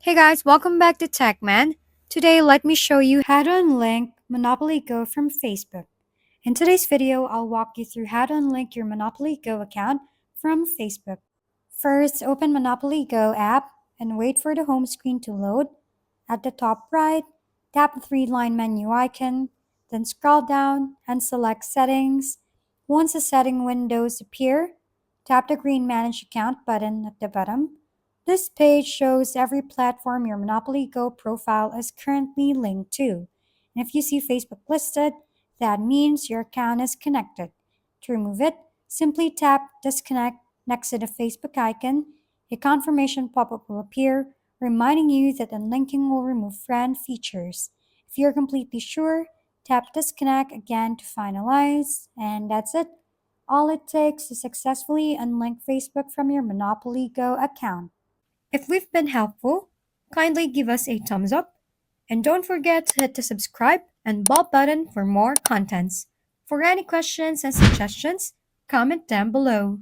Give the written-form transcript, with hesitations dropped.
Hey guys, welcome back to TechMan. Today, let me show you how to unlink Monopoly Go from Facebook. In today's video, I'll walk you through how to unlink your Monopoly Go account from Facebook. First, open Monopoly Go app and wait for the home screen to load. At the top right, tap the three-line menu icon, then scroll down and select Settings. Once the setting windows appear, tap the green Manage Account button at the bottom. This page shows every platform your Monopoly Go profile is currently linked to. And if you see Facebook listed, that means your account is connected. To remove it, simply tap Disconnect next to the Facebook icon. A confirmation pop-up will appear, reminding you that unlinking will remove friend features. If you're completely sure, tap Disconnect again to finalize, and that's it. All it takes to successfully unlink Facebook from your Monopoly Go account. If we've been helpful, kindly give us a thumbs up and don't forget to hit the subscribe and bell button for more contents. For any questions and suggestions, comment down below.